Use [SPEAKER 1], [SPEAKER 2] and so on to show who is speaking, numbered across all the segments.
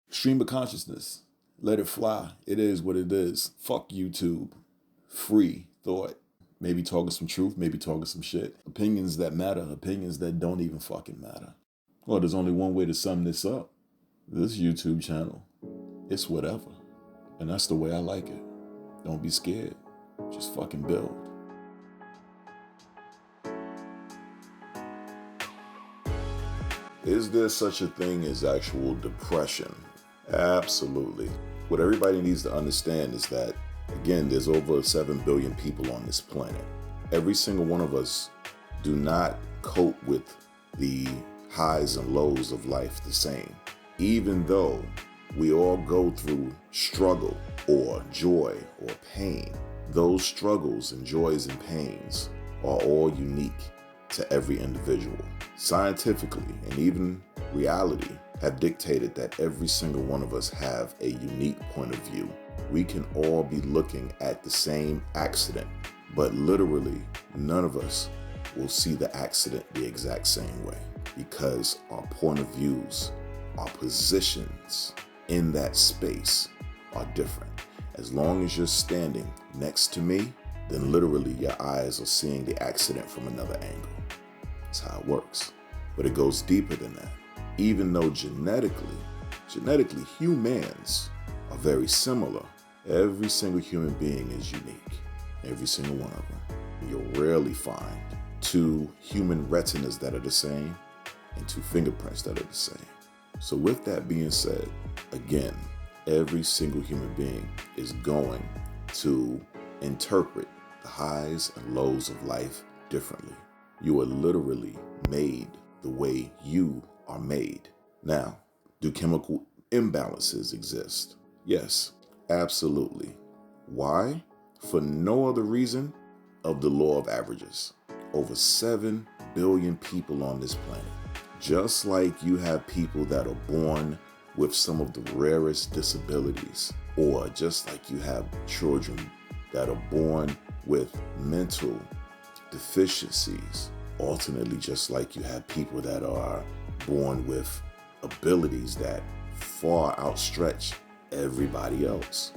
[SPEAKER 1] Stream of consciousness. Let it fly. It is what it is. Fuck YouTube. Free thought. Maybe talking some truth, maybe talking some shit. Opinions that matter, opinions that don't even fucking matter. Well, there's only one way to sum this up. This YouTube channel, it's whatever. And that's the way I like it. Don't be scared. Just fucking build. Is there such a thing as actual depression? Absolutely. What everybody needs to understand is that, again, there's over 7 billion people on this planet. Every single one of us do not cope with the highs and lows of life the same. Even though we all go through struggle or joy or pain, those struggles and joys and pains are all unique to every individual. Scientifically and even reality have dictated that every single one of us have a unique point of view. We can all be looking at the same accident, but literally none of us will see the accident the exact same way because our point of views, our positions in that space are different. As long as you're standing next to me, then literally your eyes are seeing the accident from another angle. That's how it works. But it goes deeper than that. Even though genetically humans are very similar, every single human being is unique. Every single one of them. You'll rarely find two human retinas that are the same and two fingerprints that are the same. So with that being said, again, every single human being is going to interpret the highs and lows of life differently. You are literally made the way you are made. Now, do chemical imbalances exist? Yes, absolutely. Why? For no other reason of the law of averages. Over 7 billion people on this planet. Just like you have people that are born with some of the rarest disabilities, or just like you have children that are born with mental deficiencies, alternately just like you have people that are born with abilities that far outstretch everybody else.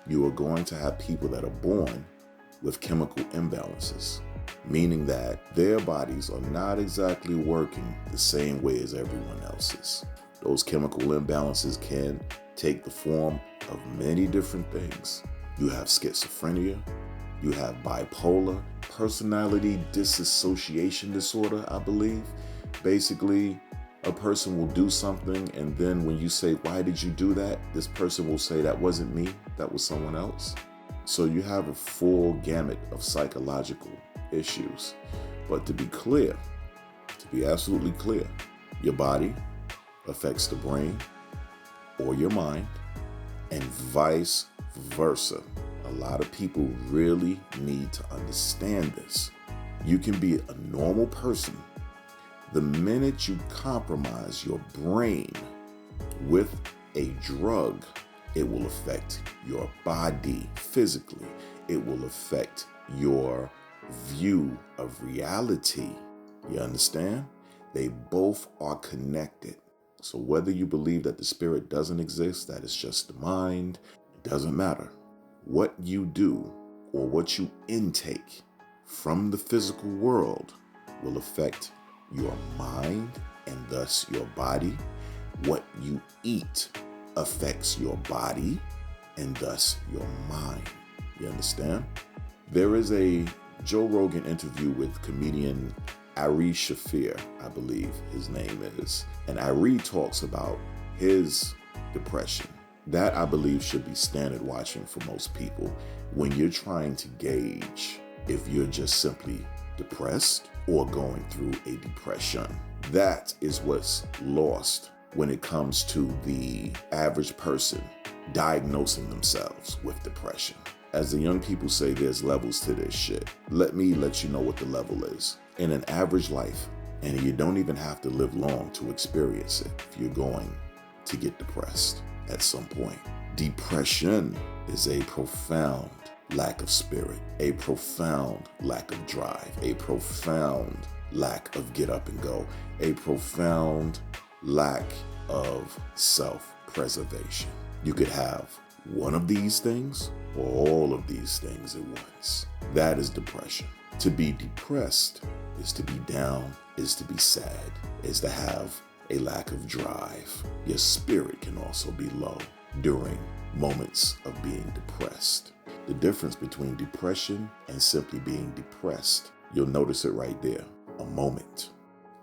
[SPEAKER 1] You are going to have people that are born with chemical imbalances, meaning that their bodies are not exactly working the same way as everyone else's. Those chemical imbalances can take the form of many different things. You have schizophrenia, you have bipolar, personality dissociation disorder, I believe. Basically, a person will do something and then when you say, why did you do that? This person will say, that wasn't me, that was someone else. So you have a full gamut of psychological issues. But to be clear, to be absolutely clear, your body affects the brain or your mind and vice versa. A lot of people really need to understand this. You can be a normal person. The minute you compromise your brain with a drug, it will affect your body physically. It will affect your view of reality. You understand? They both are connected. So whether you believe that the spirit doesn't exist, that it's just the mind, it doesn't matter. What you do or what you intake from the physical world will affect your mind and thus your body. What you eat affects your body and thus your mind. You understand? There is a Joe Rogan interview with comedian Ari Shafir, I believe his name is. And Ari talks about his depression. That, I believe, should be standard watching for most people when you're trying to gauge if you're just simply depressed or going through a depression. That is what's lost when it comes to the average person diagnosing themselves with depression. As the young people say, there's levels to this shit. Let me let you know what the level is. In an average life, and you don't even have to live long to experience it if you're going to get depressed at some point. Depression is a profound lack of spirit, a profound lack of drive, a profound lack of get up and go, a profound lack of self preservation. You could have one of these things or all of these things at once. That is depression. To be depressed is to be down, is to be sad, is to have a lack of drive. Your spirit can also be low during moments of being depressed. The difference between depression and simply being depressed, you'll notice it right there, a moment.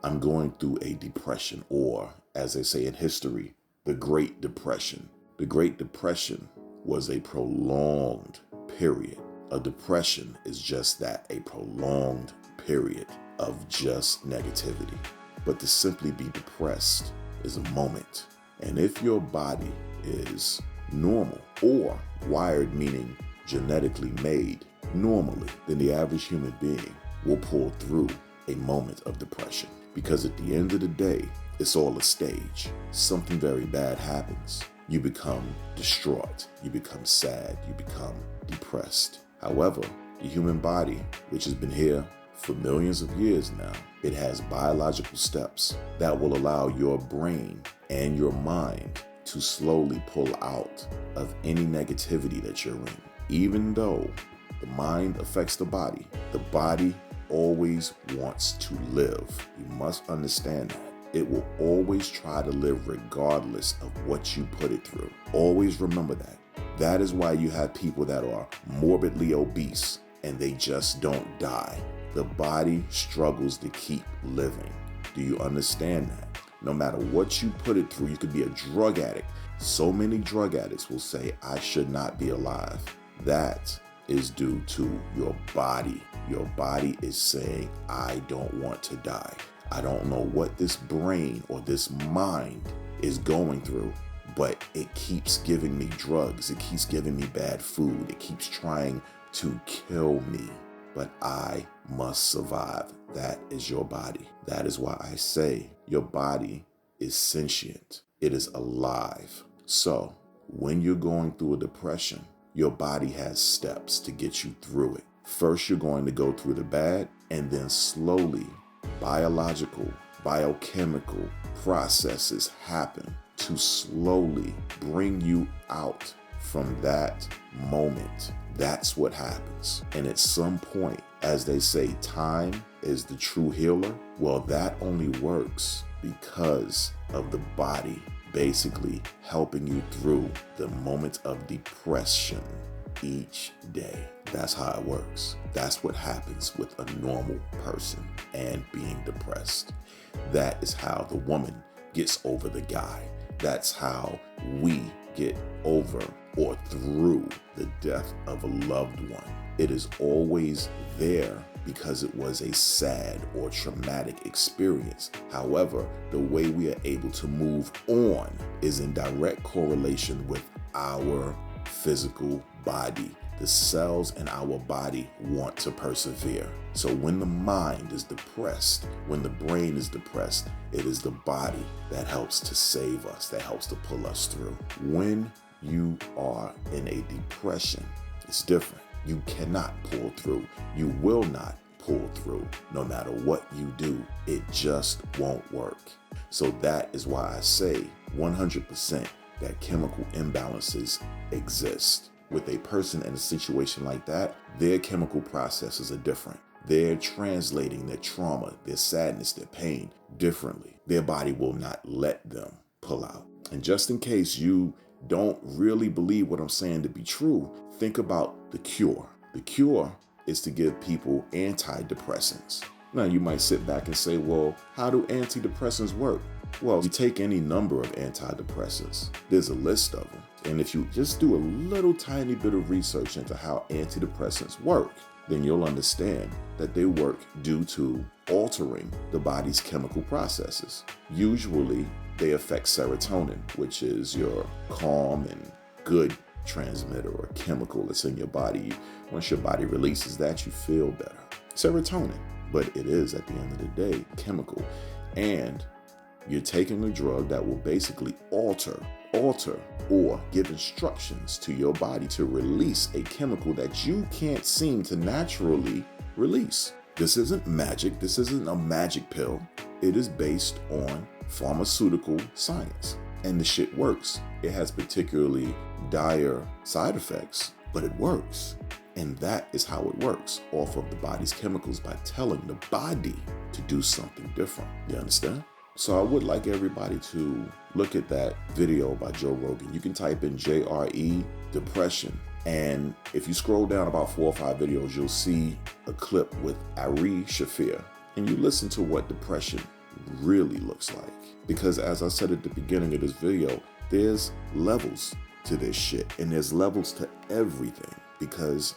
[SPEAKER 1] I'm going through a depression, or as they say in history, the Great Depression. The Great Depression was a prolonged period. A depression is just that, a prolonged period of just negativity. But to simply be depressed is a moment. And if your body is normal or wired, meaning genetically made normally, then the average human being will pull through a moment of depression. Because at the end of the day, it's all a stage. Something very bad happens. You become distraught, you become sad, you become depressed. However, the human body, which has been here for millions of years now, it has biological steps that will allow your brain and your mind to slowly pull out of any negativity that you're in. Even though the mind affects the body always wants to live. You must understand that. It will always try to live regardless of what you put it through. Always remember that. That is why you have people that are morbidly obese and they just don't die. The body struggles to keep living. Do you understand that? No matter what you put it through, you could be a drug addict. So many drug addicts will say, I should not be alive. That is due to your body. Your body is saying, I don't want to die. I don't know what this brain or this mind is going through, but it keeps giving me drugs. It keeps giving me bad food. It keeps trying to kill me, but I must survive. That is your body. That is why I say your body is sentient. It is alive. So when you're going through a depression, your body has steps to get you through it. First, you're going to go through the bad, and then slowly, biological, biochemical processes happen to slowly bring you out from that moment. That's what happens. And at some point, as they say, time is the true healer. Well, that only works because of the body basically helping you through the moment of depression each day. That's how it works. That's what happens with a normal person and being depressed. That is how the woman gets over the guy. That's how we get over or through the death of a loved one. It is always there because it was a sad or traumatic experience. However, the way we are able to move on is in direct correlation with our physical body. The cells in our body want to persevere. So when the mind is depressed, when the brain is depressed, it is the body that helps to save us, that helps to pull us through. When you are in a depression, it's different. You cannot pull through. You will not pull through. No matter what you do, it just won't work. So that is why I say 100% that chemical imbalances exist. With a person in a situation like that, their chemical processes are different. They're translating their trauma, their sadness, their pain differently. Their body will not let them pull out. And just in case you don't really believe what I'm saying to be true, think about the cure. The cure is to give people antidepressants. Now you might sit back and say, well, how do antidepressants work? Well, you take any number of antidepressants. There's a list of them. And if you just do a little tiny bit of research into how antidepressants work, then you'll understand that they work due to altering the body's chemical processes. Usually, they affect serotonin, which is your calm and good transmitter or chemical that's in your body. Once your body releases that, you feel better. Serotonin. But it is, at the end of the day, chemical. And you're taking a drug that will basically alter or give instructions to your body to release a chemical that you can't seem to naturally release. This isn't magic. This isn't a magic pill. It is based on pharmaceutical science. And the shit works. It has particularly dire side effects, but it works. And that is how it works, off of the body's chemicals, by telling the body to do something different. You understand? So I would like everybody to look at that video by Joe Rogan. You can type in JRE depression. And if you scroll down about 4 or 5 videos, you'll see a clip with Ari Shafir. And you listen to what depression really looks like. Because as I said at the beginning of this video, there's levels to this shit. And there's levels to everything. Because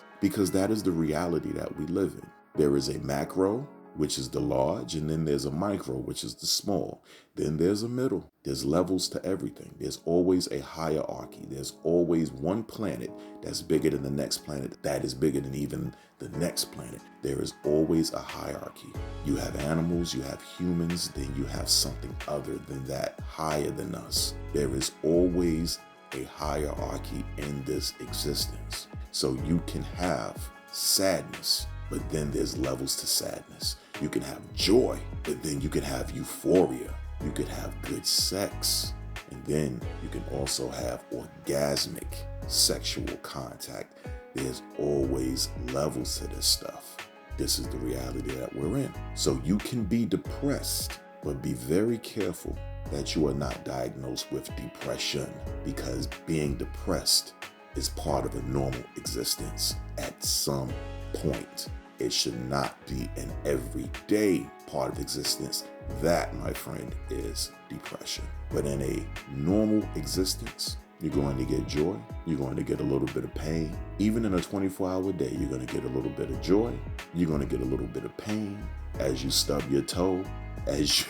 [SPEAKER 1] that is the reality that we live in. There is a macro, which is the large, and then there's a micro, which is the small. Then there's a middle. There's levels to everything. There's always a hierarchy. There's always one planet that's bigger than the next planet, that is bigger than even the next planet. There is always a hierarchy. You have animals, you have humans, then you have something other than that, higher than us. There is always a hierarchy in this existence. So you can have sadness, but then there's levels to sadness. You can have joy, but then you can have euphoria. You could have good sex, and then you can also have orgasmic sexual contact. There's always levels to this stuff. This is the reality that we're in. So you can be depressed, but be very careful that you are not diagnosed with depression, because being depressed is part of a normal existence at some point. It should not be an everyday part of existence. That, my friend, is depression. But in a normal existence, you're going to get joy. You're going to get a little bit of pain. Even in a 24-hour day, you're going to get a little bit of joy. You're going to get a little bit of pain as you stub your toe, as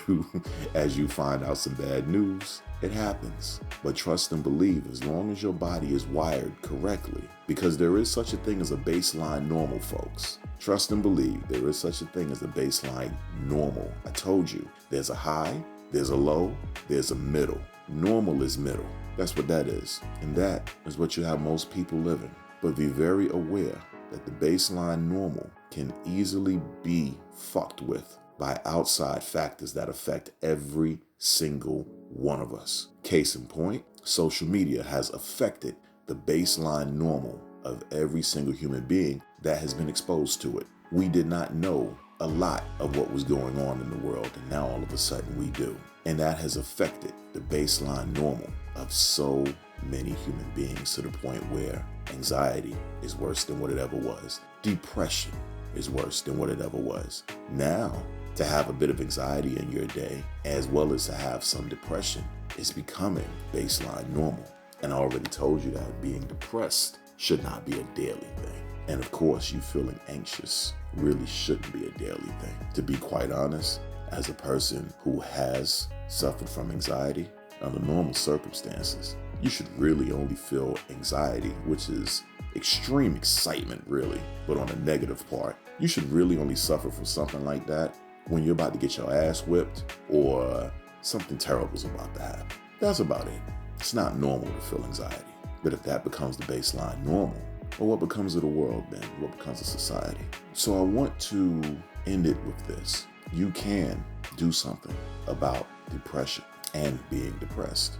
[SPEAKER 1] you find out some bad news. It happens. But trust and believe, as long as your body is wired correctly, because there is such a thing as a baseline normal, folks. Trust and believe, there is such a thing as a baseline normal. I told you, there's a high, there's a low, there's a middle. Normal is middle. That's what that is. And that is what you have most people living. But be very aware that the baseline normal can easily be fucked with by outside factors that affect every single one of us. Case in point, social media has affected the baseline normal of every single human being that has been exposed to it. We did not know a lot of what was going on in the world, and now all of a sudden we do. And that has affected the baseline normal of so many human beings, to the point where anxiety is worse than what it ever was. Depression is worse than what it ever was. Now, to have a bit of anxiety in your day, as well as to have some depression, is becoming baseline normal. And I already told you that being depressed should not be a daily thing. And of course, you feeling anxious really shouldn't be a daily thing. To be quite honest, as a person who has suffered from anxiety, under normal circumstances, you should really only feel anxiety, which is extreme excitement, really. But on the negative part, you should really only suffer from something like that when you're about to get your ass whipped or something terrible is about to happen. That's about it. It's not normal to feel anxiety. But if that becomes the baseline normal, well, what becomes of the world then? What becomes of society? So I want to end it with this. You can do something about depression and being depressed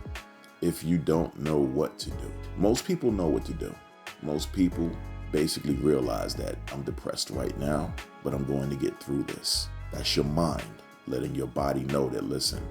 [SPEAKER 1] if you don't know what to do. Most people know what to do. Most people basically realize that I'm depressed right now, but I'm going to get through this. That's your mind letting your body know that, listen,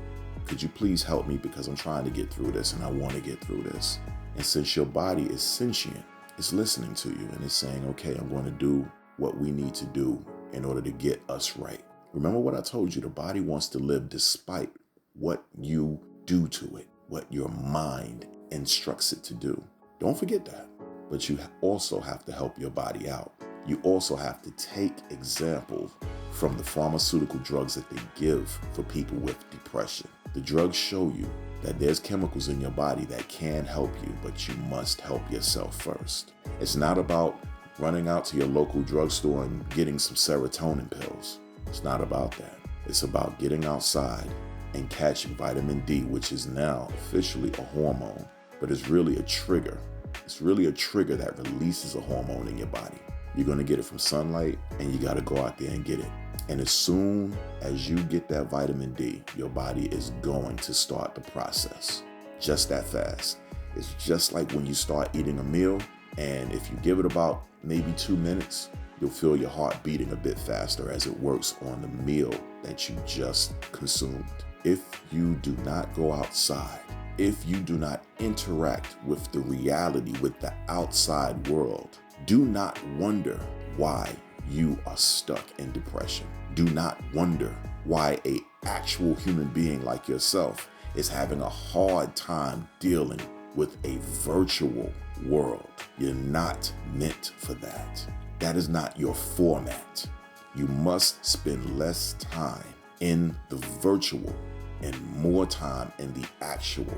[SPEAKER 1] could you please help me, because I'm trying to get through this and I want to get through this. And since your body is sentient, it's listening to you and it's saying, okay, I'm going to do what we need to do in order to get us right. Remember what I told you, the body wants to live despite what you do to it, what your mind instructs it to do. Don't forget that. But you also have to help your body out. You also have to take examples from the pharmaceutical drugs that they give for people with depression. The drugs show you that there's chemicals in your body that can help you, but you must help yourself first. It's not about running out to your local drugstore and getting some serotonin pills. It's not about that. It's about getting outside and catching vitamin D, which is now officially a hormone, but it's really a trigger. It's really a trigger that releases a hormone in your body. You're going to get it from sunlight, and you got to go out there and get it. And as soon as you get that vitamin D, your body is going to start the process. just that fast. It's just like when you start eating a meal, and if you give it about maybe 2 minutes, you'll feel your heart beating a bit faster as it works on the meal that you just consumed. If you do not go outside, if you do not interact with the reality, with the outside world, do not wonder why you are stuck in depression. Do not wonder why an actual human being like yourself is having a hard time dealing with a virtual world. You're not meant for that. That is not your format. You must spend less time in the virtual and more time in the actual,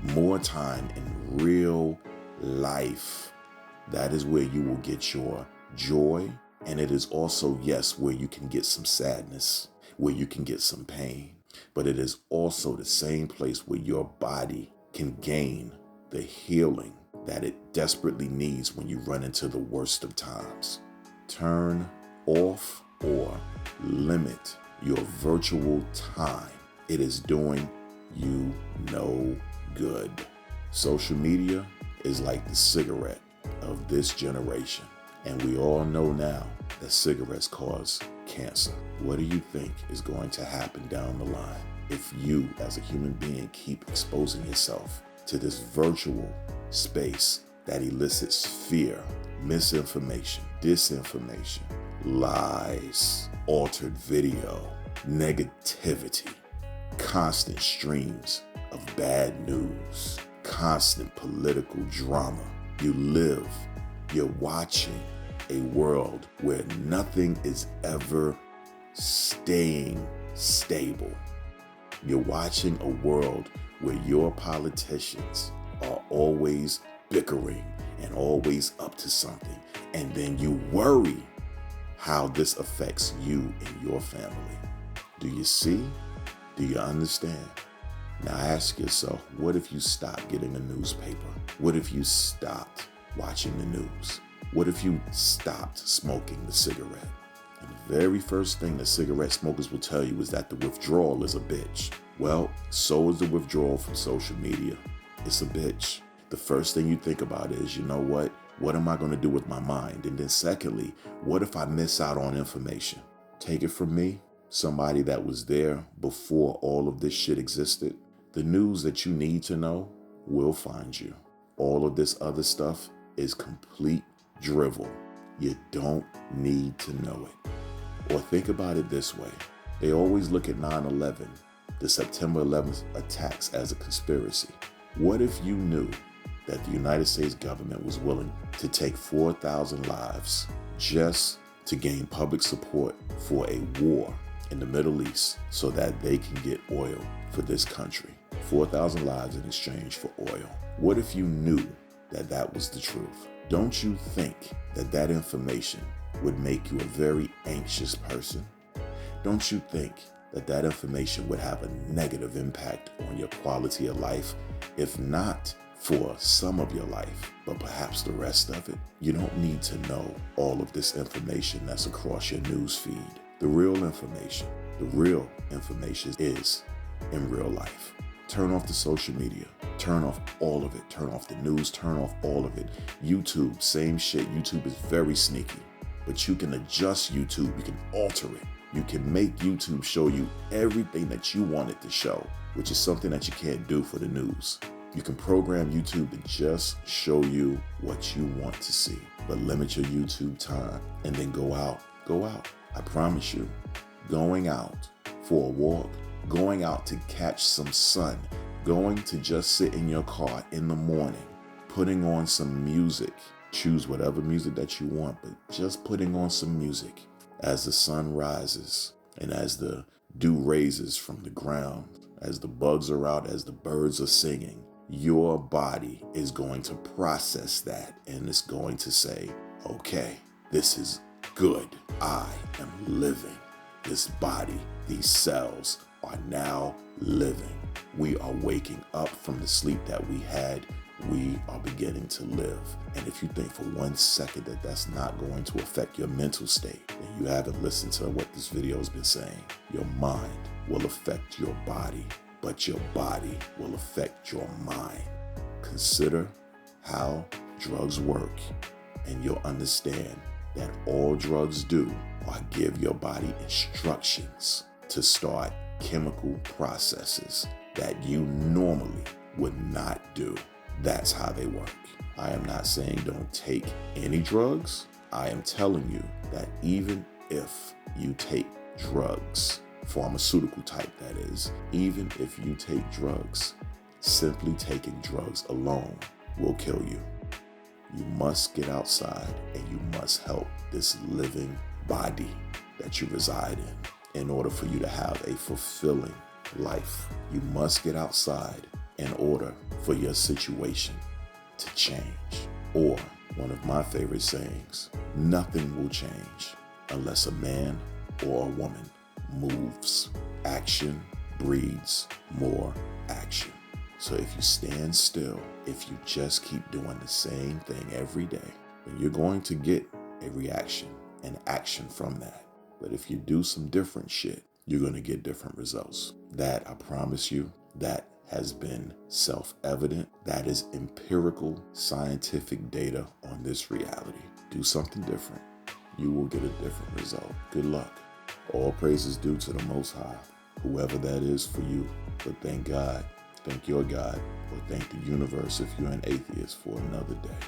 [SPEAKER 1] more time in real life. That is where you will get your joy. And it is also, yes, where you can get some sadness, where you can get some pain. But it is also the same place where your body can gain the healing that it desperately needs when you run into the worst of times. Turn off or limit your virtual time. It is doing you no good. Social media is like the cigarette of this generation. And we all know now that cigarettes cause cancer. What do you think is going to happen down the line if you, as a human being, keep exposing yourself to this virtual space that elicits fear, misinformation, disinformation, lies, altered video, negativity, constant streams of bad news, constant political drama? You're watching a world where nothing is ever staying stable. You're watching a world where your politicians are always bickering and always up to something. And then you worry how this affects you and your family. Do you see? Do you understand? Now ask yourself, what if you stopped getting a newspaper? What if you stopped watching the news? What if you stopped smoking the cigarette? And the very first thing that cigarette smokers will tell you is that the withdrawal is a bitch. Well, so is the withdrawal from social media. It's a bitch. The first thing you think about is, you know what? What am I going to do with my mind? And then secondly, what if I miss out on information? Take it from me, somebody that was there before all of this shit existed. The news that you need to know will find you. All of this other stuff is complete drivel. You don't need to know it. Or think about it this way. They always look at 9/11, the September 11th attacks, as a conspiracy. What if you knew that the United States government was willing to take 4,000 lives just to gain public support for a war in the Middle East so that they can get oil for this country? 4,000 lives in exchange for oil. What if you knew that that was the truth? Don't you think that that information would make you a very anxious person? Don't you think that that information would have a negative impact on your quality of life, if not for some of your life, but perhaps the rest of it? You don't need to know all of this information that's across your news feed. The real information is in real life. Turn off the social media. Turn off all of it. Turn off the news. Turn off all of it. YouTube, same shit. YouTube is very sneaky, but you can adjust YouTube. You can alter it. You can make YouTube show you everything that you want it to show, which is something that you can't do for the news. You can program YouTube to just show you what you want to see, but limit your YouTube time and then go out. Go out. I promise you, going out for a walk, going out to catch some sun, going to just sit in your car in the morning, putting on some music. Choose whatever music that you want, but just putting on some music as the sun rises and as the dew raises from the ground, as the bugs are out, as the birds are singing. Your body is going to process that and it's going to say, okay, this is good. I am living. This body, these cells are now living. We are waking up from the sleep that we had. We are beginning to live. And if you think for 1 second that that's not going to affect your mental state, then you haven't listened to what this video has been saying. Your mind will affect your body, but your body will affect your mind. Consider how drugs work, and you'll understand that all drugs do are give your body instructions to start chemical processes that you normally would not do. That's how they work. I am not saying don't take any drugs. I am telling you that even if you take drugs, pharmaceutical type that is, even if you take drugs, simply taking drugs alone will kill you. You must get outside and you must help this living body that you reside in order for you to have a fulfilling life. You must get outside in order for your situation to change. Or, one of my favorite sayings, nothing will change unless a man or a woman moves. Action breeds more action. So if you stand still, if you just keep doing the same thing every day, then you're going to get a reaction and action from that. But if you do some different shit, you're going to get different results. That, I promise you, that has been self-evident. That is empirical, scientific data on this reality. Do something different. You will get a different result. Good luck. All praise is due to the Most High, whoever that is for you. But thank God, thank your God, or thank the universe if you're an atheist for another day.